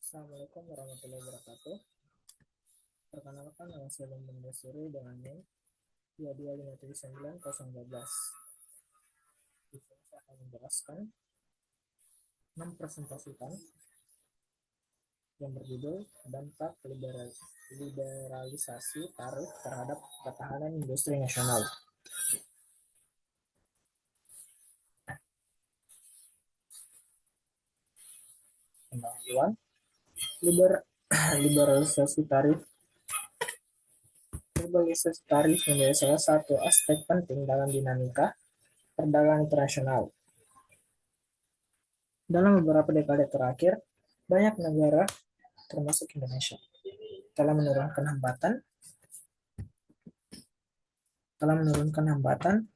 Assalamualaikum warahmatullahi wabarakatuh. Perkenalkan nama saya Bambang Dasuri dengan NIM 22579 Di sini saya akan menjelaskan mempresentasikan yang berjudul dampak liberalisasi tarif terhadap ketahanan industri nasional. Pembahasan liberalisasi tarif Liberalisasi tarif menjadi salah satu aspek penting dalam dinamika perdagangan internasional. Dalam beberapa dekade terakhir, banyak negara, termasuk Indonesia, telah menurunkan hambatan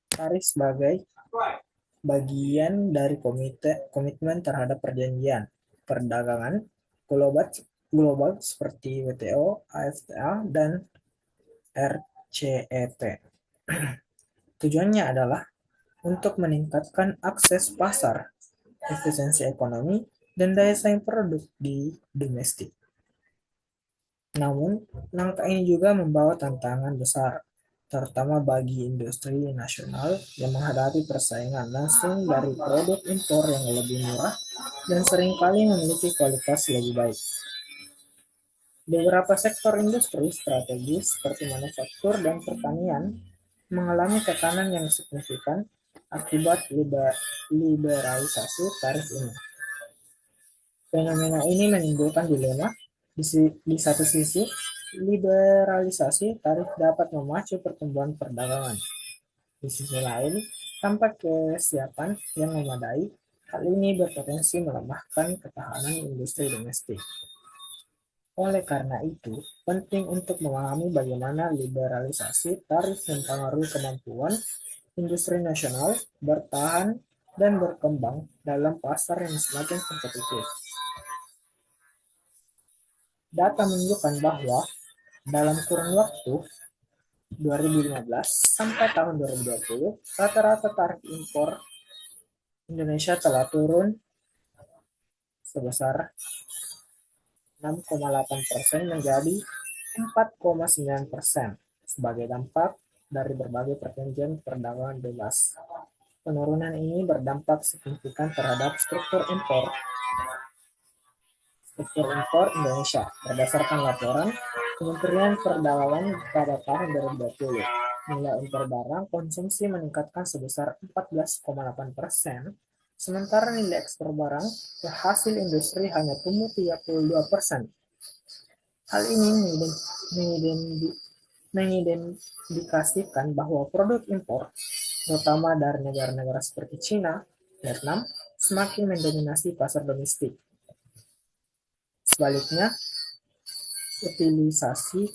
tarif sebagai bagian dari komitmen terhadap perjanjian perdagangan global, global seperti WTO, AFTA, dan RCEP. Tujuannya adalah untuk meningkatkan akses pasar, efisiensi ekonomi, dan daya saing produk di domestik. Namun, langkah ini juga membawa tantangan besar, terutama bagi industri nasional yang menghadapi persaingan langsung dari produk impor yang lebih murah dan seringkali memiliki kualitas lebih baik. Beberapa sektor industri strategis seperti manufaktur dan pertanian mengalami tekanan yang signifikan akibat liberalisasi tarif ini. Fenomena ini menimbulkan dilema. Di satu sisi, liberalisasi tarif dapat memacu pertumbuhan perdagangan. Di sisi lain, tanpa kesiapan yang memadai, hal ini berpotensi melemahkan ketahanan industri domestik. Oleh karena itu, penting untuk memahami bagaimana liberalisasi tarif mempengaruhi kemampuan industri nasional bertahan dan berkembang dalam pasar yang semakin kompetitif. Data menunjukkan bahwa dalam kurun waktu 2015 sampai tahun 2020, rata-rata tarif impor Indonesia telah turun sebesar 6,8% menjadi 4,9% sebagai dampak dari berbagai perjanjian perdagangan bebas. Penurunan ini berdampak signifikan terhadap struktur impor Indonesia berdasarkan laporan Kementerian Perdagangan pada tahun 2020. Nilai impor barang konsumsi meningkatkan sebesar 14,8%, sementara nilai ekspor barang ke hasil industri hanya tumbuh 32%. Hal ini mengindikasikan bahwa produk impor, terutama dari negara-negara seperti China, Vietnam, semakin mendominasi pasar domestik. Sebaliknya, utilisasi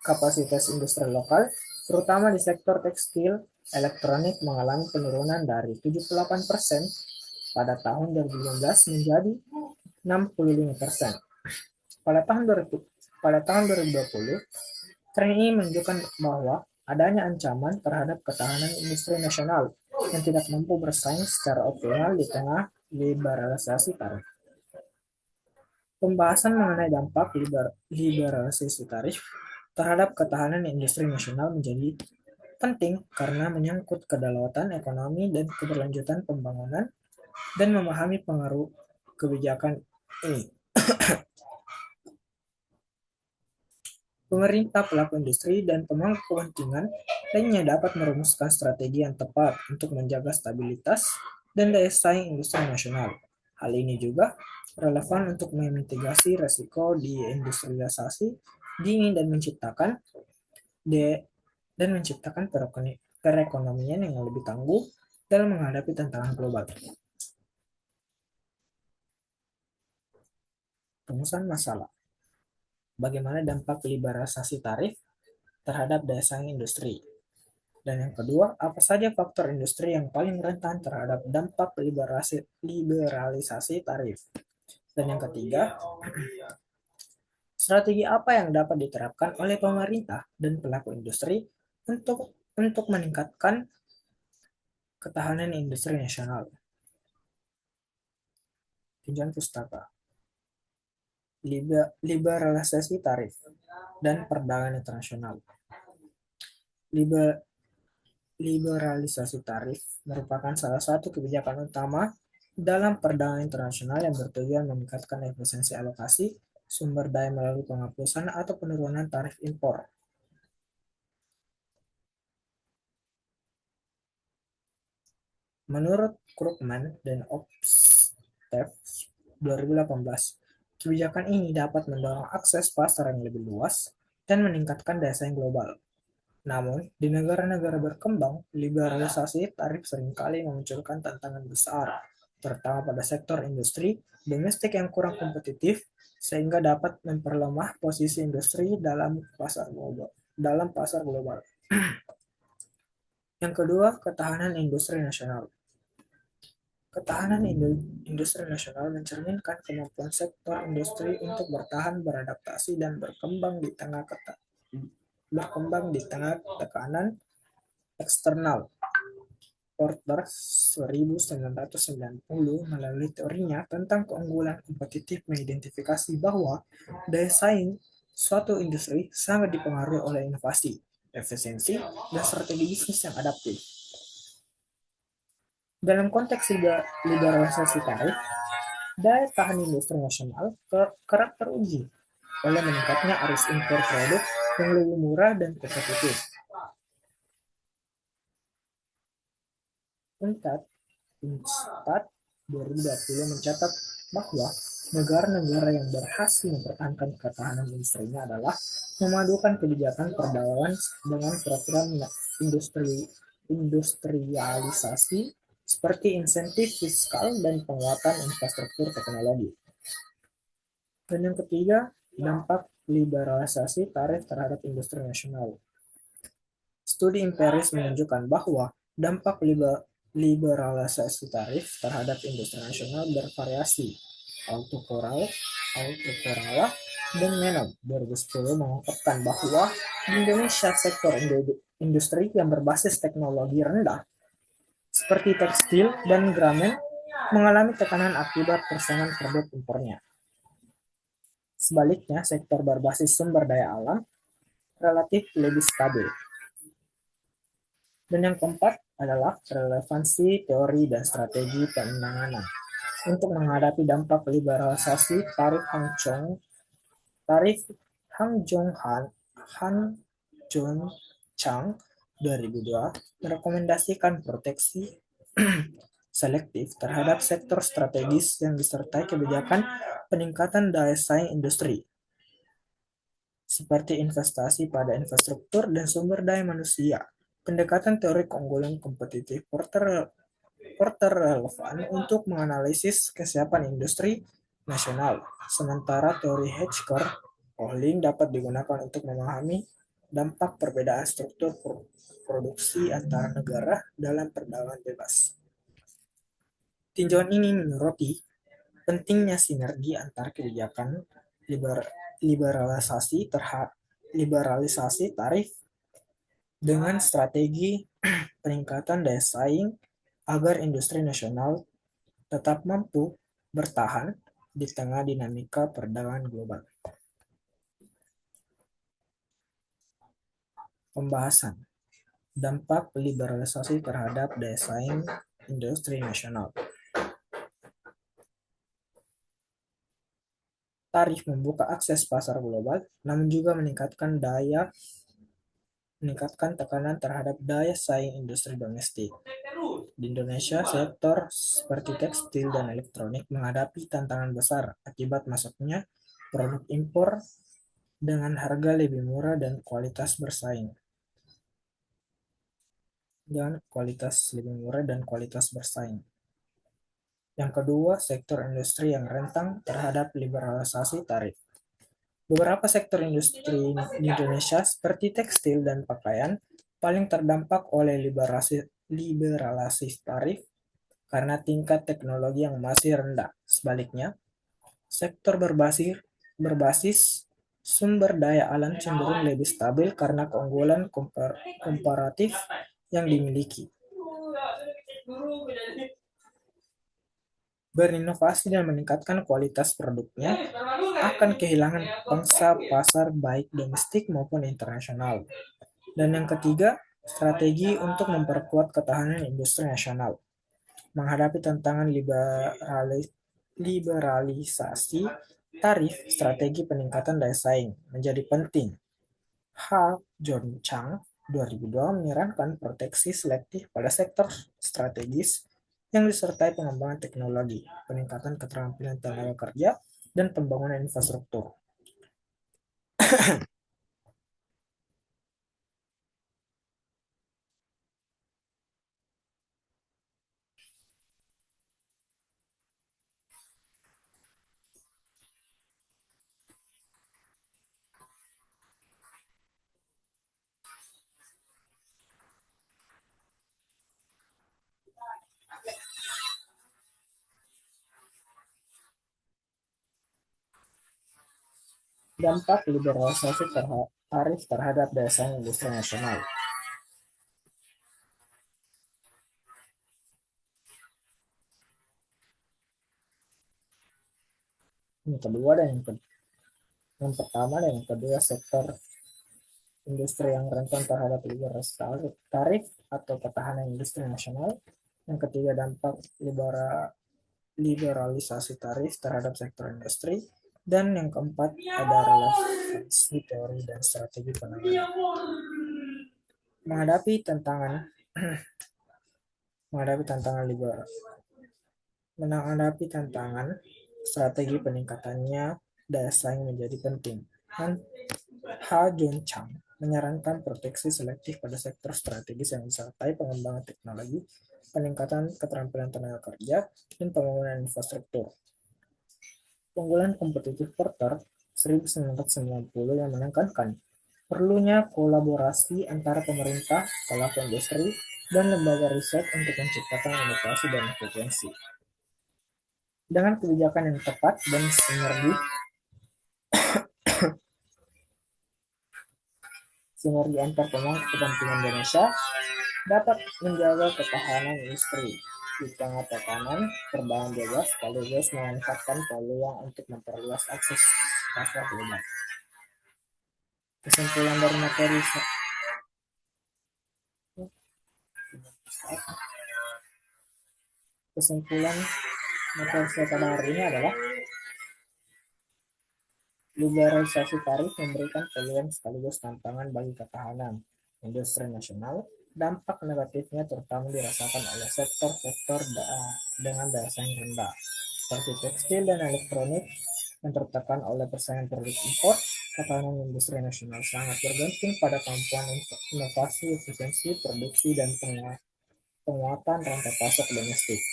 kapasitas industri lokal, terutama di sektor tekstil, elektronik mengalami penurunan dari 78% pada tahun 2015 menjadi 65%. Pada tahun 2020, tren ini menunjukkan bahwa adanya ancaman terhadap ketahanan industri nasional yang tidak mampu bersaing secara optimal di tengah liberalisasi tarif. Pembahasan mengenai dampak liberalisasi tarif terhadap ketahanan industri nasional menjadi penting karena menyangkut kedaulatan ekonomi dan keberlanjutan pembangunan dan memahami pengaruh kebijakan ini. Pemerintah, pelaku industri, dan pemangku kepentingan lainnya dapat merumuskan strategi yang tepat untuk menjaga stabilitas dan daya saing industri nasional. Hal ini juga relevan untuk memitigasi resiko di industrialisasi dini dan menciptakan perekonomian yang lebih tangguh dalam menghadapi tantangan global. Rumusan masalah. Bagaimana dampak liberalisasi tarif terhadap daya saing industri? Dan yang kedua, apa saja faktor industri yang paling rentan terhadap dampak liberalisasi tarif? Dan yang ketiga, strategi apa yang dapat diterapkan oleh pemerintah dan pelaku industri untuk meningkatkan ketahanan industri nasional? Tinjauan pustaka, liberalisasi tarif, dan perdagangan internasional. Liberalisasi tarif merupakan salah satu kebijakan utama dalam perdagangan internasional yang bertujuan meningkatkan efisiensi alokasi sumber daya melalui penghapusan atau penurunan tarif impor. Menurut Krugman dan Obstev 2018, kebijakan ini dapat mendorong akses pasar yang lebih luas dan meningkatkan daya saing global. Namun, di negara-negara berkembang, liberalisasi tarif seringkali memunculkan tantangan besar, terutama pada sektor industri domestik yang kurang kompetitif, sehingga dapat memperlemah posisi industri dalam pasar global. Yang kedua, ketahanan industri nasional. Ketahanan industri nasional mencerminkan kemampuan sektor industri untuk bertahan, beradaptasi, dan berkembang di tengah tekanan eksternal. Porter 1990 melalui teorinya tentang keunggulan kompetitif mengidentifikasi bahwa daya saing suatu industri sangat dipengaruhi oleh inovasi, efisiensi, dan strategi bisnis yang adaptif. Dalam konteks liberalisasi tarif, daya tahan industri nasional kerap teruji oleh meningkatnya arus impor produk yang lebih murah dan kompetitif. UNCTAD 2020 mencatat bahwa negara-negara yang berhasil mempertahankan ketahanan industrinya adalah memadukan kebijakan perdagangan dengan program industrialisasi seperti insentif fiskal dan penguatan infrastruktur teknologi. Dan yang ketiga, dampak liberalisasi tarif terhadap industri nasional. Studi empiris menunjukkan bahwa dampak liberalisasi tarif terhadap industri nasional bervariasi. Autokorala dan Menon 2010 mengungkapkan bahwa di Indonesia sektor industri yang berbasis teknologi rendah seperti tekstil dan garmen mengalami tekanan akibat persaingan produk impornya. Sebaliknya, sektor berbasis sumber daya alam relatif lebih stabil. Dan yang keempat adalah relevansi teori dan strategi penanganan. Untuk menghadapi dampak liberalisasi tarif Hang-Jong-Chang 2002 merekomendasikan proteksi selektif terhadap sektor strategis yang disertai kebijakan peningkatan daya saing industri, seperti investasi pada infrastruktur dan sumber daya manusia. Pendekatan teori keunggulan kompetitif Porter relevan untuk menganalisis kesiapan industri nasional, sementara teori Hedgeker-Ohlin dapat digunakan untuk memahami dampak perbedaan struktur produksi antara negara dalam perdagangan bebas. Tinjauan ini menyoroti pentingnya sinergi antara kebijakan liberalisasi tarif dengan strategi peningkatan daya saing agar industri nasional tetap mampu bertahan di tengah dinamika perdagangan global. Pembahasan dampak liberalisasi terhadap daya saing industri nasional. Tarif membuka akses pasar global, namun juga meningkatkan tekanan terhadap daya saing industri domestik. Di Indonesia, sektor seperti tekstil dan elektronik menghadapi tantangan besar akibat masuknya produk impor dengan harga lebih murah dan kualitas bersaing. Yang kedua, sektor industri yang rentan terhadap liberalisasi tarif. Beberapa sektor industri di Indonesia seperti tekstil dan pakaian paling terdampak oleh liberalisasi tarif karena tingkat teknologi yang masih rendah. Sebaliknya, sektor berbasis sumber daya alam cenderung lebih stabil karena keunggulan komparatif yang dimiliki. berinovasi dan meningkatkan kualitas produknya, akan kehilangan pangsa pasar baik domestik maupun internasional. Dan yang ketiga, strategi untuk memperkuat ketahanan industri nasional. Menghadapi tantangan liberalisasi tarif, strategi peningkatan daya saing menjadi penting. Ha John Chang 2002 menyarankan proteksi selektif pada sektor strategis yang disertai pengembangan teknologi, peningkatan keterampilan tenaga kerja, dan pembangunan infrastruktur. Dampak liberalisasi tarif terhadap daya saing industri nasional. Yang kedua dan yang pertama dan yang kedua, sektor industri yang rentan terhadap liberalisasi tarif atau ketahanan industri nasional. Yang ketiga, dampak liberalisasi tarif terhadap sektor industri. Dan yang keempat, ada relevansi teori dan strategi penanganan. Menghadapi tantangan menghadapi tantangan liberal menghadapi tantangan, strategi peningkatannya daya saing menjadi penting. Dan Ha Jun Chang menyarankan proteksi selektif pada sektor strategis yang disertai pengembangan teknologi, peningkatan keterampilan tenaga kerja, dan pembangunan infrastruktur. Keunggulan kompetitif Porter 1990 yang menekankan perlunya kolaborasi antara pemerintah, pelaku industri, dan lembaga riset untuk menciptakan inovasi dan efisiensi. Dengan kebijakan yang tepat dan sinergi antar pemangku kepentingan Indonesia dapat menjaga ketahanan industri di tengah tekanan perdagangan bebas sekaligus memanfaatkan peluang untuk memperluas akses pasar global. Kesimpulan dari materi kesimpulan materi saya pada hari ini adalah liberalisasi tarif memberikan peluang sekaligus tantangan bagi ketahanan industri nasional. Dampak negatifnya terutama dirasakan oleh sektor-sektor dengan daya saing rendah, seperti tekstil dan elektronik yang tertekan oleh persaingan produk impor. Ketahanan industri nasional sangat bergantung pada kemampuan inovasi, efisiensi produksi, dan penguatan rantai pasok domestik.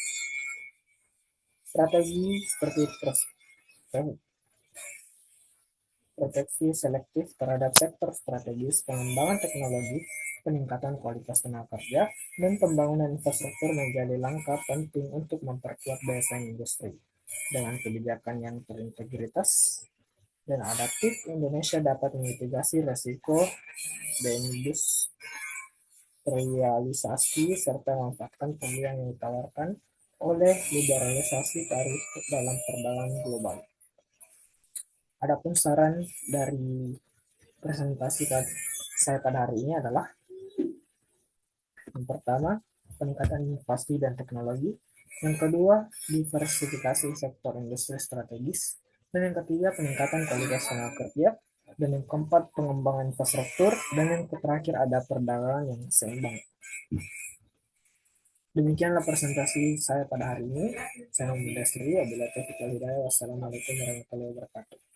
Strategi seperti proteksi selektif terhadap sektor strategis, pengembangan teknologi, peningkatan kualitas tenaga kerja, dan pembangunan infrastruktur menjadi langkah penting untuk memperkuat daya saing industri. Dengan kebijakan yang berintegritas dan adaptif, Indonesia dapat memitigasi resiko deindustrialisasi serta memanfaatkan peluang yang ditawarkan oleh liberalisasi tarif dalam perdagangan global. Adapun saran dari presentasi saya pada hari ini adalah yang pertama, peningkatan inovasi dan teknologi. Yang kedua, diversifikasi sektor industri strategis. Dan yang ketiga, peningkatan kualitas tenaga kerja. Dan yang keempat, pengembangan infrastruktur. Dan yang terakhir, ada perdagangan yang seimbang. Demikianlah presentasi saya pada hari ini. Saya Muhammad Dasri. Wabillahi taufiq wal hidayah. Wassalamualaikum warahmatullahi wabarakatuh.